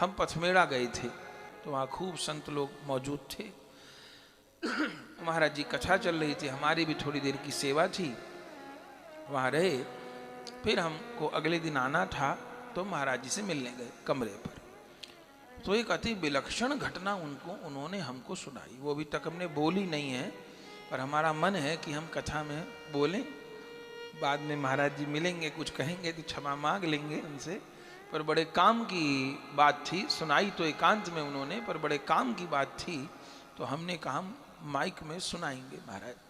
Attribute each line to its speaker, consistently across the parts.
Speaker 1: हम पथमेड़ा गए थे तो वहाँ खूब संत लोग मौजूद थे। महाराज जी कथा चल रही थी, हमारी भी थोड़ी देर की सेवा थी, वहाँ रहे। फिर हमको अगले दिन आना था तो महाराज जी से मिलने गए कमरे पर। तो एक अति विलक्षण घटना उन्होंने हमको सुनाई। वो अभी तक हमने बोली नहीं है, पर हमारा मन है कि हम कथा में बोलें। बाद में महाराज जी मिलेंगे, कुछ कहेंगे तो क्षमा मांग लेंगे उनसे, पर बड़े काम की बात थी। सुनाई तो एकांत में उन्होंने, पर बड़े काम की बात थी, तो हमने कहा माइक में सुनाएंगे।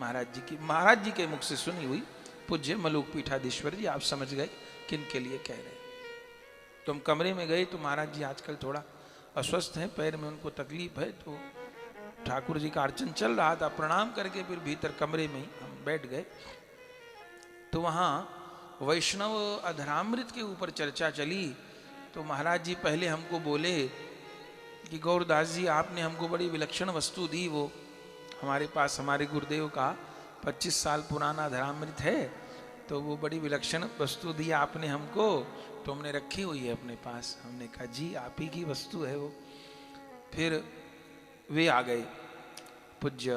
Speaker 1: महाराज जी के मुख से सुनी हुई पूज्य मलूक पीठाधीश्वर जी, आप समझ गए किन के लिए कह रहे हैं। तो हम कमरे में गए तो महाराज जी आजकल थोड़ा अस्वस्थ हैं, पैर में उनको तकलीफ है, तो ठाकुर जी का अर्चन चल रहा था। प्रणाम करके फिर भीतर कमरे में ही हम बैठ गए। तो वहाँ वैष्णव अधरामृत के ऊपर चर्चा चली। तो महाराज जी पहले हमको बोले कि गौरदास जी, आपने हमको बड़ी विलक्षण वस्तु दी। वो हमारे पास हमारे गुरुदेव का 25 साल पुराना अधरामृत है, तो वो बड़ी विलक्षण वस्तु दी आपने हमको, तो हमने रखी हुई है अपने पास। हमने कहा जी आप ही की वस्तु है वो। फिर वे आ गए पूज्य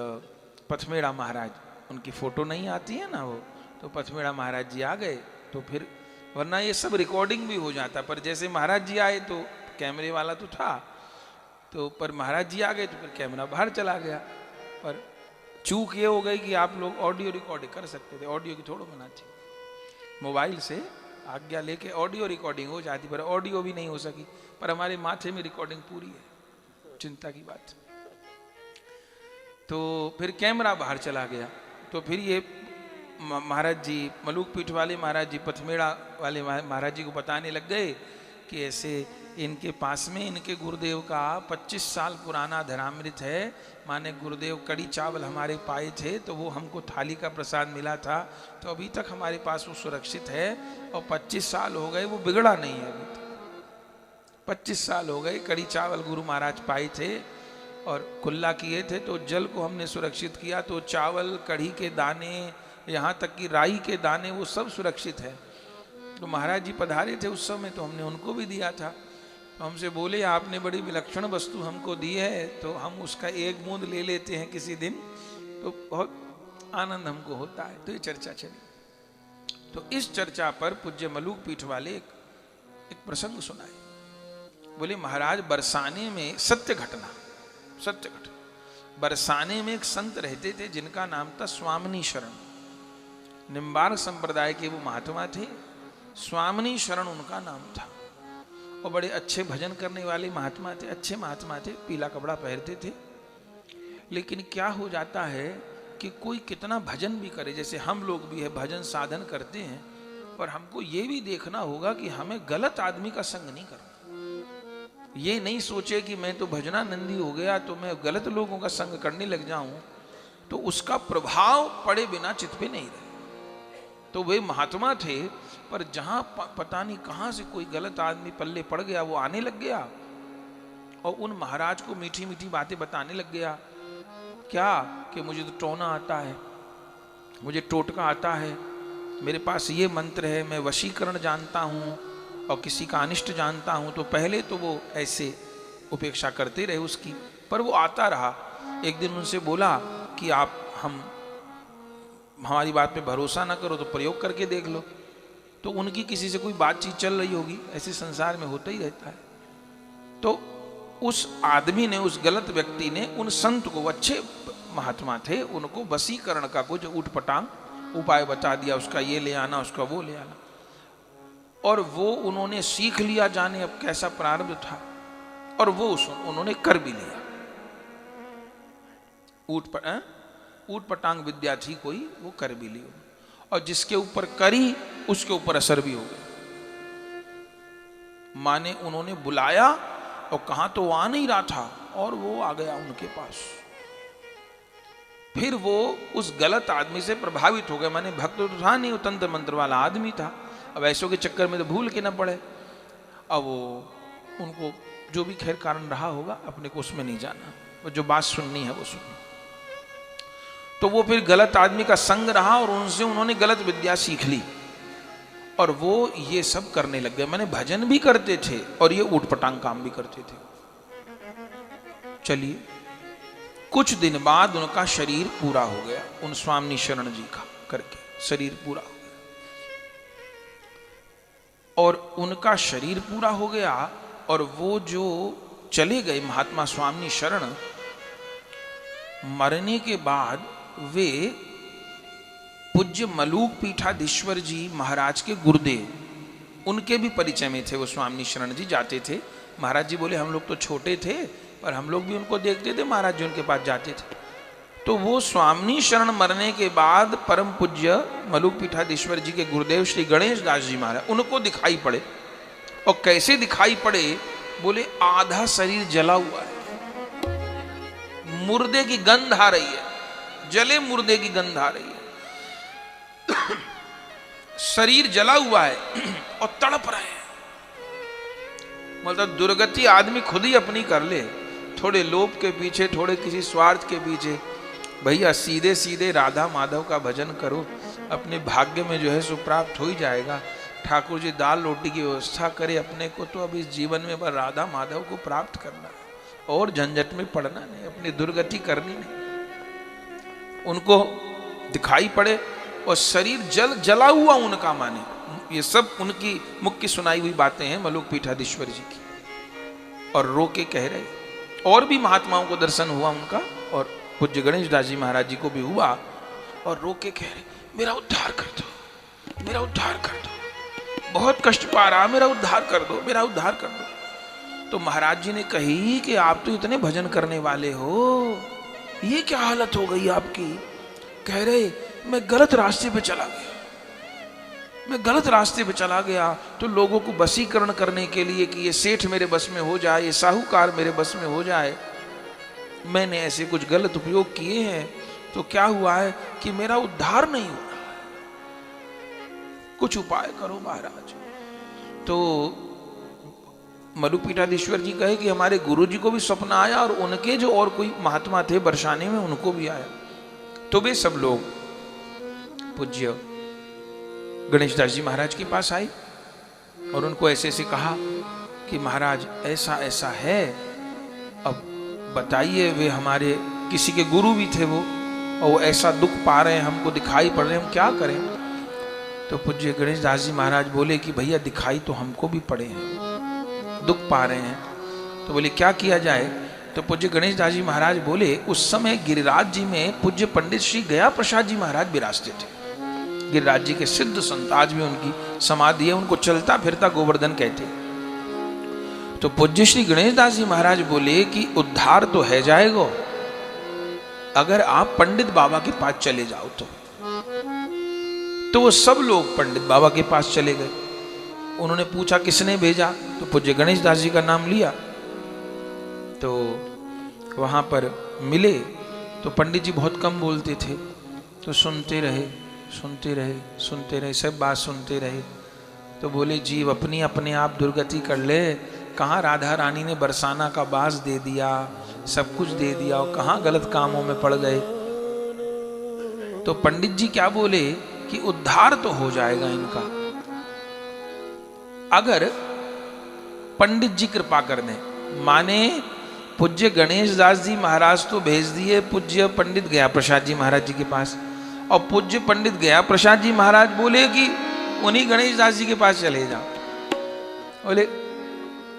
Speaker 1: पथमेड़ा महाराज, उनकी फोटो नहीं आती है ना वो, तो पथमेड़ा महाराज जी आ गए। तो फिर वरना ये सब रिकॉर्डिंग भी हो जाता, पर जैसे महाराज जी आए तो कैमरे वाला तो था, तो पर महाराज जी आ गए तो फिर कैमरा बाहर चला गया। पर चूक ये हो गई कि आप लोग ऑडियो रिकॉर्डिंग कर सकते थे, ऑडियो की थोड़ा मना थी। मोबाइल से आज्ञा लेके ऑडियो रिकॉर्डिंग हो जाती, पर ऑडियो भी नहीं हो सकी। पर हमारे माथे में रिकॉर्डिंग पूरी है, चिंता की बात। तो फिर कैमरा बाहर चला गया। तो फिर ये महाराज जी मलूक पीठ वाले महाराज जी पथमेड़ा वाले महाराज जी को बताने लग गए कि ऐसे इनके पास में इनके गुरुदेव का 25 साल पुराना धरामृत है। माने गुरुदेव कड़ी चावल हमारे पाए थे, तो वो हमको थाली का प्रसाद मिला था, तो अभी तक हमारे पास वो सुरक्षित है। और 25 साल हो गए वो बिगड़ा नहीं है अभी तक। 25 साल हो गए, कड़ी चावल गुरु महाराज पाए थे और कुल्ला किए थे, तो जल को हमने सुरक्षित किया। तो चावल, कढ़ी के दाने, यहाँ तक कि राई के दाने, वो सब सुरक्षित है। तो महाराज जी पधारे थे उस समय, तो हमने उनको भी दिया था। तो हमसे बोले आपने बड़ी विलक्षण वस्तु हमको दी है, तो हम उसका एक बूंद ले लेते हैं किसी दिन, तो बहुत आनंद हमको होता है। तो ये चर्चा चली। तो इस चर्चा पर पूज्य मलूक पीठ वाले एक प्रसंग सुनाए। बोले महाराज बरसाने में सत्य घटना, बरसाने में एक संत रहते थे जिनका नाम था स्वामिनी शरण। निम्बार्क संप्रदाय के वो महात्मा थे, स्वामिनी शरण उनका नाम था। और बड़े अच्छे भजन करने वाले महात्मा थे, अच्छे महात्मा थे, पीला कपड़ा पहनते थे। लेकिन क्या हो जाता है कि कोई कितना भजन भी करे, जैसे हम लोग भी है भजन साधन करते हैं, पर हमको ये भी देखना होगा कि हमें गलत आदमी का संग नहीं करना। ये नहीं सोचे कि मैं तो भजनानंदी हो गया तो मैं गलत लोगों का संग करने लग जाऊं, तो उसका प्रभाव पड़े बिना चित्त पे नहीं रहे। तो वे महात्मा थे, पर जहां पता नहीं कहां से कोई गलत आदमी पल्ले पड़ गया, वो आने लग गया और उन महाराज को मीठी मीठी बातें बताने लग गया। क्या कि मुझे तो टोना आता है, मुझे टोटका आता है, मेरे पास ये मंत्र है, मैं वशीकरण जानता हूँ और किसी का अनिष्ट जानता हूँ। तो पहले तो वो ऐसे उपेक्षा करते रहे उसकी, पर वो आता रहा। एक दिन उनसे बोला कि आप हमारी बात पे भरोसा ना करो तो प्रयोग करके देख लो। तो उनकी किसी से कोई बातचीत चल रही होगी, ऐसे संसार में होता ही रहता है। तो उस आदमी ने, उस गलत व्यक्ति ने उन संत को, अच्छे महात्मा थे, उनको वशीकरण का कुछ उठपटांग उपाय बता दिया, उसका ये ले आना, उसका वो ले आना। और वो उन्होंने सीख लिया, जाने अब कैसा प्रारब्ध था, और वो उन्होंने कर भी लिया। ऊट पटांग विद्या थी कोई, वो कर भी ली। और जिसके ऊपर करी उसके ऊपर असर भी हो गया। माने उन्होंने बुलाया और कहा तो वो आ नहीं रहा था, और वो आ गया उनके पास। फिर वो उस गलत आदमी से प्रभावित हो गए। माने भक्त तो था नहीं, वो तंत्र मंत्र वाला आदमी था। अब ऐसों के चक्कर में तो भूल के ना पड़े। अब वो उनको जो भी खैर कारण रहा होगा, अपने को उसमें नहीं जाना, वो जो बात सुननी है वो सुननी। तो वो फिर गलत आदमी का संग रहा और उनसे उन्होंने गलत विद्या सीख ली। और वो ये सब करने लग गए। मैंने भजन भी करते थे और ये ऊटपटांग काम भी करते थे। चलिए, कुछ दिन बाद उनका शरीर पूरा हो गया, उन स्वामी शरण जी का करके शरीर पूरा हो गया। और उनका शरीर पूरा हो गया और वो जो चले गए महात्मा स्वामी शरण, मरने के बाद वे पूज्य मलूक पीठाधीश्वर जी महाराज के गुरुदेव, उनके भी परिचय में थे वो स्वामी शरण जी। जाते थे, महाराज जी बोले हम लोग तो छोटे थे पर हम लोग भी उनको देखते थे, महाराज जी उनके पास जाते थे। तो वो स्वामी शरण मरने के बाद परम पूज्य मलूक पीठाधीश्वर जी के गुरुदेव श्री गणेश दास जी महाराज उनको दिखाई पड़े। और कैसे दिखाई पड़े? बोले आधा शरीर जला हुआ है, मुर्दे की गंध आ रही है, जले मुर्दे की गंध आ रही है, शरीर जला हुआ है और तड़प रहे हैं। मतलब दुर्गति आदमी खुद ही अपनी कर ले, थोड़े लोभ के पीछे, थोड़े किसी स्वार्थ के पीछे। भैया सीधे सीधे राधा माधव का भजन करो, अपने भाग्य में जो है सुप्राप्त हो ही जाएगा। ठाकुर जी दाल रोटी की व्यवस्था करे, अपने को तो अभी इस जीवन में बस राधा माधव को प्राप्त करना है और झंझट में पड़ना नहीं, अपनी दुर्गति करनी नहीं। उनको दिखाई पड़े और शरीर जला हुआ उनका, माने ये सब उनकी मुख्य सुनाई हुई बातें हैं मलूक पीठाधीश्वर जी की। और रो के कह रहे, और भी महात्माओं को दर्शन हुआ उनका और पूज्य गणेश दास जी महाराज जी को भी हुआ, और रो के कह रहे मेरा उद्धार कर दो, मेरा उद्धार कर दो, बहुत कष्ट पा रहा, मेरा उद्धार कर दो, मेरा उद्धार कर दो। तो महाराज जी ने कही कि आप तो इतने भजन करने वाले हो, ये क्या हालत हो गई आपकी? कह रहे मैं गलत रास्ते पे चला गया, मैं गलत रास्ते पे चला गया। तो लोगों को वशीकरण करने के लिए कि ये सेठ मेरे बस में हो जाए, ये साहूकार मेरे बस में हो जाए, मैंने ऐसे कुछ गलत उपयोग किए हैं। तो क्या हुआ है कि मेरा उद्धार नहीं हो रहा, कुछ उपाय करो महाराज। तो मलूक पीठाधीश्वर जी कहे कि हमारे गुरु जी को भी स्वप्न आया और उनके जो और कोई महात्मा थे बरसाने में उनको भी आया। तो वे सब लोग पूज्य गणेश दास जी महाराज के पास आए और उनको ऐसे ऐसे कहा कि महाराज ऐसा ऐसा है, अब बताइए। वे हमारे किसी के गुरु भी थे वो, और वो ऐसा दुख पा रहे हैं, हमको दिखाई पड़ रहे हैं, हम क्या करें? तो पूज्य गणेश दास जी महाराज बोले कि भैया दिखाई तो हमको भी पड़े हैं, दुख पा रहे हैं। तो बोले क्या किया जाए? तो पूज्य गणेश दास जी महाराज बोले उस समय गिरिराज जी में पूज्य पंडित श्री गया प्रसाद जी महाराज विराजते थे। गिरिराज जी के सिद्ध संत, आज भी उनकी समाधि है, उनको चलता फिरता गोवर्धन कहते। तो पूज्य श्री गणेश दास जी महाराज बोले कि उद्धार तो है जाएगा अगर आप पंडित बाबा के पास चले जाओ। तो वो सब लोग पंडित बाबा के पास चले गए। उन्होंने पूछा किसने भेजा? तो पूज्य गणेश दास जी का नाम लिया। तो वहां पर मिले तो पंडित जी बहुत कम बोलते थे, तो सुनते रहे सुनते रहे सुनते रहे, सब बात सुनते रहे। तो बोले जीव अपनी अपने आप दुर्गति कर ले, कहाँ राधा रानी ने बरसाना का बास दे दिया, सब कुछ दे दिया, और कहाँ गलत कामों में पड़ गए। तो पंडित जी क्या बोले कि उद्धार तो हो जाएगा इनका अगर पंडित जी कृपा कर दें। माने पूज्य गणेश दास जी महाराज तो भेज दिए पूज्य पंडित गया प्रसाद जी महाराज जी के पास, और पूज्य पंडित गया प्रसाद जी महाराज बोले कि उन्हीं गणेश दास जी के पास चले जाओ। बोले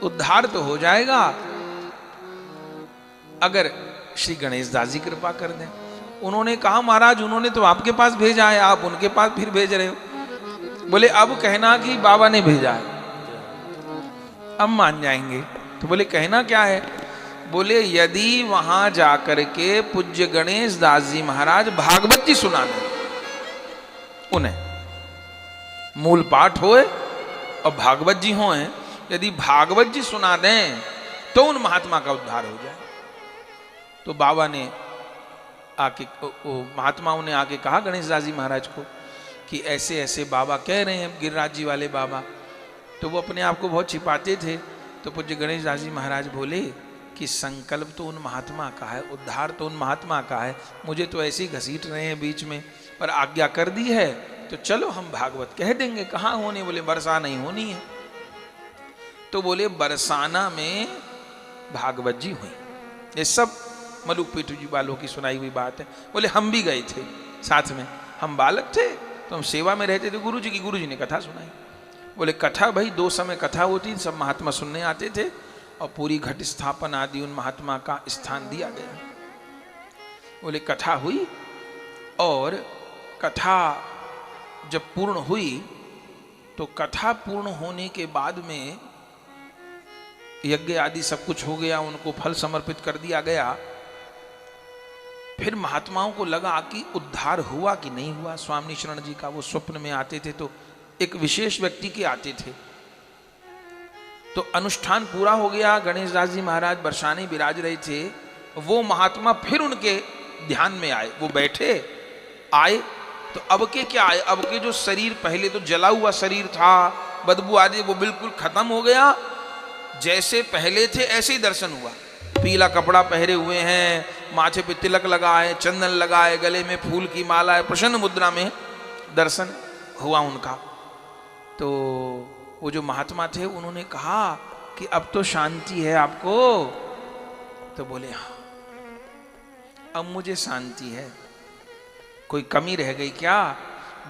Speaker 1: उद्धार तो हो जाएगा अगर श्री गणेश दास जी कृपा कर दें। उन्होंने कहा महाराज उन्होंने तो आपके पास भेजा है, आप उनके पास फिर भेज रहे हो। बोले अब कहना कि बाबा ने भेजा है, अब मान जाएंगे। तो बोले कहना क्या है? बोले यदि वहां जाकर के पूज्य गणेश दास जी महाराज भागवत जी सुना दें, उन्हें मूल पाठ होए और भागवत जी होए, यदि भागवत जी सुना दें तो उन महात्मा का उद्धार हो जाए। तो बाबा ने आके महात्माओं ने आके कहा गणेश दास जी महाराज को कि ऐसे ऐसे बाबा कह रहे हैं, गिरिराज जी वाले बाबा। तो वो अपने आप को बहुत छिपाते थे। तो पूज्य गणेश दास जी महाराज बोले कि संकल्प तो उन महात्मा का है, उद्धार तो उन महात्मा का है, मुझे तो ऐसे ही घसीट रहे हैं बीच में, पर आज्ञा कर दी है तो चलो हम भागवत कह देंगे। कहाँ होने? बोले बरसा नहीं होनी है। तो बोले बरसाना में भागवत जी हुई। ये सब मलुकपेट जी वालों की सुनाई हुई बात है। बोले हम भी गए थे साथ में, हम बालक थे तो हम सेवा में रहते थे गुरु जी की, गुरु जी ने कथा सुनाई। बोले कथा भाई 2 समय कथा होती, सब महात्मा सुनने आते थे और पूरी घट स्थापन आदि उन महात्मा का स्थान दिया गया। बोले कथा हुई और कथा जब पूर्ण हुई तो कथा पूर्ण होने के बाद में यज्ञ आदि सब कुछ हो गया, उनको फल समर्पित कर दिया गया। फिर महात्माओं को लगा कि उद्धार हुआ कि नहीं हुआ। स्वामी शरण जी का वो स्वप्न में आते थे तो एक विशेष व्यक्ति के आते थे। तो अनुष्ठान पूरा हो गया, गणेश दास जी महाराज बरसाने विराज रहे थे, वो महात्मा फिर उनके ध्यान में आए। वो बैठे आए तो अब के क्या आए, अब के जो शरीर पहले तो जला हुआ शरीर था, बदबू आदि वो बिल्कुल खत्म हो गया। जैसे पहले थे ऐसे ही दर्शन हुआ। पीला कपड़ा पहरे हुए हैं, माथे पे तिलक लगाए, चंदन लगाए, गले में फूल की माला है, प्रसन्न मुद्रा में दर्शन हुआ उनका। तो वो जो महात्मा थे उन्होंने कहा कि अब तो शांति है आपको। तो बोले हाँ अब मुझे शांति है, कोई कमी रह गई क्या?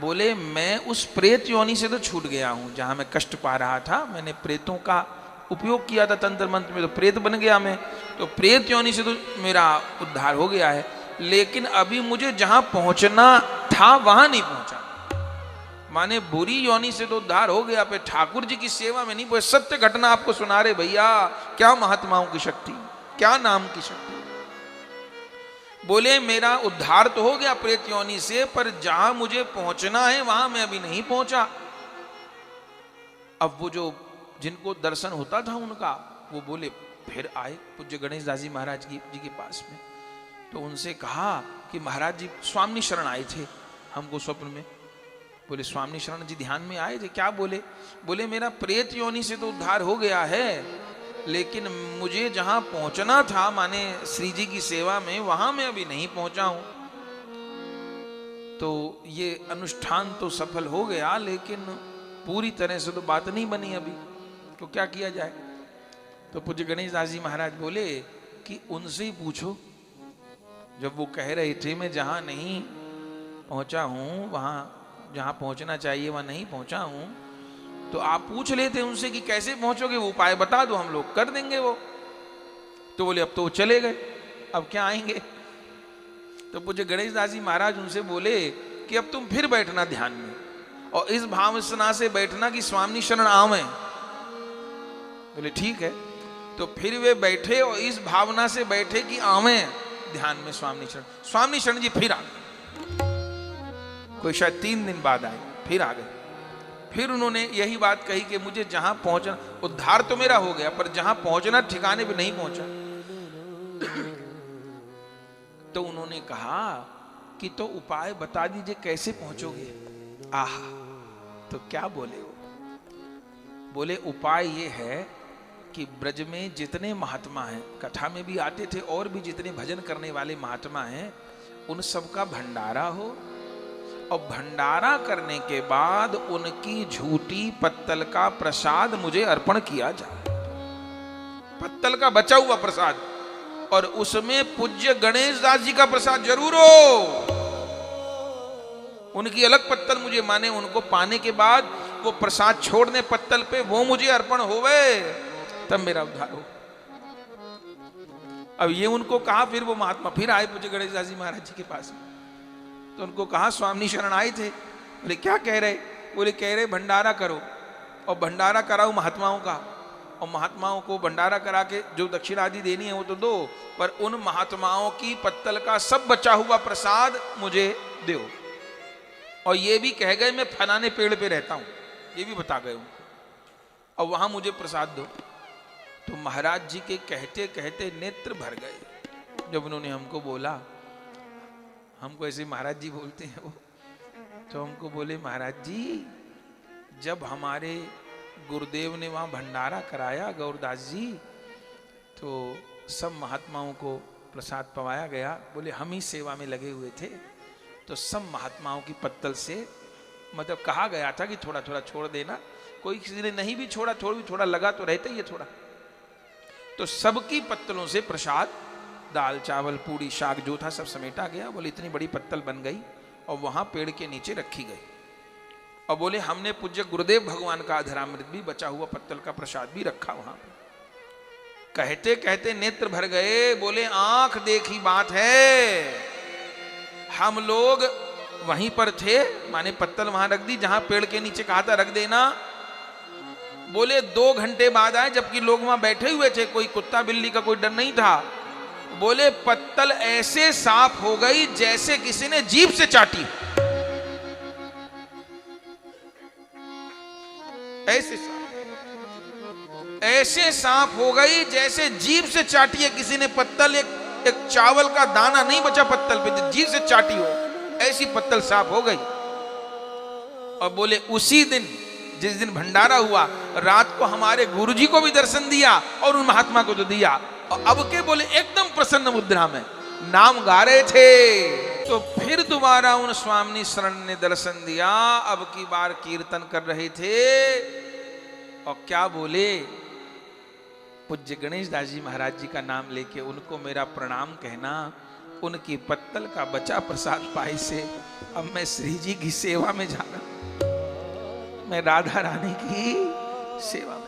Speaker 1: बोले मैं उस प्रेत योनि से तो छूट गया हूं जहां मैं कष्ट पा रहा था। मैंने प्रेतों का उपयोग किया था तंत्र मंत्र में, तो प्रेत बन गया मैं, तो प्रेत योनि से तो मेरा उद्धार हो गया है। लेकिन अभी मुझे जहां पहुंचना था वहां नहीं पहुंचा। माने बुरी योनि से तो उद्धार हो गया, पे ठाकुर जी की सेवा में नहीं पहुंचे। सत्य घटना आपको सुना रहे भैया, क्या महात्माओं की शक्ति, क्या नाम की शक्ति। बोले मेरा उद्धार तो हो गया प्रेत योनि से, पर जहां मुझे पहुंचना है वहां मैं अभी नहीं पहुंचा। अब वो जो जिनको दर्शन होता था उनका, वो बोले फिर आए पूज्य गणेश दास जी महाराज जी के पास में। तो उनसे कहा कि महाराज जी स्वामी शरण आए थे हमको स्वप्न में। बोले स्वामी शरण जी ध्यान में आए थे, क्या बोले? बोले मेरा प्रेत योनि से तो उद्धार हो गया है, लेकिन मुझे जहां पहुंचना था माने श्री जी की सेवा में, वहां मैं अभी नहीं पहुंचा हूं। तो ये अनुष्ठान तो सफल हो गया, लेकिन पूरी तरह से तो बात नहीं बनी अभी, तो क्या किया जाए? तो पूज्य गणेश दास जी महाराज बोले कि उनसे ही पूछो। जब वो कह रहे थे मैं जहां नहीं पहुंचा हूं, वहां जहां पहुंचना चाहिए वहां नहीं पहुंचा हूं, तो आप पूछ लेते उनसे कि कैसे पहुंचोगे, वो उपाय बता दो, हम लोग कर देंगे वो। तो बोले अब तो वो चले गए, अब क्या आएंगे? तो पूज्य गणेश दास जी महाराज उनसे बोले कि अब तुम फिर बैठना ध्यान में, और इस भावना से बैठना कि स्वामी शरण आवे। बोले ठीक है। तो फिर वे बैठे और इस भावना से बैठे कि आवे ध्यान में स्वामी शरण। स्वामी शरण जी फिर आ गए, कोई शायद 3 दिन बाद आए, फिर आ गए। फिर उन्होंने यही बात कही कि मुझे जहां पहुंचना, उद्धार तो मेरा हो गया, पर जहां पहुंचना ठिकाने पे नहीं पहुंचा। तो उन्होंने कहा कि तो उपाय बता दीजिए कैसे पहुंचोगे। आह, तो क्या बोले वो? बोले उपाय ये है कि ब्रज में जितने महात्मा हैं, कथा में भी आते थे, और भी जितने भजन करने वाले महात्मा हैं, उन सबका भंडारा हो, और भंडारा करने के बाद उनकी झूठी पत्तल का प्रसाद मुझे अर्पण किया जाए। पत्तल का बचा हुआ प्रसाद, और उसमें पूज्य गणेश दास जी का प्रसाद जरूर हो। उनकी अलग पत्तल मुझे, माने उनको पाने के बाद वो प्रसाद छोड़ दे पत्तल पे, वो मुझे अर्पण होवे, तब मेरा उद्धार हो। अब ये उनको कहा, फिर वो महात्मा फिर आए पूज्य गणेश दास जी महाराज जी के पास। तो उनको कहा स्वामी शरण आए थे। बोले क्या कह रहे? बोले कह रहे भंडारा करो, और भंडारा कराओ महात्माओं का, और महात्माओं को भंडारा करा के जो दक्षिणा आदि देनी है वो तो दो, पर उन महात्माओं की पत्तल का सब बचा हुआ प्रसाद मुझे दो। और ये भी कह गए मैं फलाने पेड़ पे रहता हूं, ये भी बता गए उनको, और वहां मुझे प्रसाद दो। तो महाराज जी के कहते कहते नेत्र भर गए जब उन्होंने हमको बोला। हमको ऐसे महाराज जी बोलते हैं वो, तो हमको बोले महाराज जी जब हमारे गुरुदेव ने वहाँ भंडारा कराया गौरदास जी, तो सब महात्माओं को प्रसाद पवाया गया। बोले हम ही सेवा में लगे हुए थे, तो सब महात्माओं की पत्तल से मतलब कहा गया था कि थोड़ा थोड़ा छोड़ देना, कोई किसी ने नहीं भी छोड़ा, थोड़ा लगा तो रहता ही है थोड़ा। तो सबकी पत्तलों से प्रसाद, दाल चावल पूड़ी शाक जो था सब समेटा गया। बोले इतनी बड़ी पत्तल बन गई और वहां पेड़ के नीचे रखी गई। और बोले हमने पूज्य गुरुदेव भगवान का अधरामृत भी, बचा हुआ पत्तल का प्रसाद भी रखा वहां पर। कहते कहते नेत्र भर गए। बोले आंख देखी बात है, हम लोग वहीं पर थे, माने पत्तल वहां रख दी जहां पेड़ के नीचे कहा था रख देना। बोले 2 घंटे बाद आए, जबकि लोग वहां बैठे हुए थे, कोई कुत्ता बिल्ली का कोई डर नहीं था। बोले पत्तल ऐसे साफ हो गई जैसे किसी ने जीभ से चाटी, ऐसे साफ हो गई जैसे जीभ से चाटी है किसी ने पत्तल। एक चावल का दाना नहीं बचा पत्तल पे, जीभ से चाटी हो, ऐसी पत्तल साफ हो गई। और बोले उसी दिन, जिस दिन भंडारा हुआ, रात को हमारे गुरुजी को भी दर्शन दिया और उन महात्मा को तो दिया। और अब के बोले एकदम प्रसन्न मुद्रा में नाम गा रहे थे। तो फिर दोबारा उन स्वामी शरण ने दर्शन दिया। अब की बार कीर्तन कर रहे थे और क्या बोले, पूज्य गणेश दास जी महाराज जी का नाम लेके उनको मेरा प्रणाम कहना। उनकी पत्तल का बचा प्रसाद पाई से अब मैं श्री जी की सेवा में जाना, मैं राधा रानी की सेवा में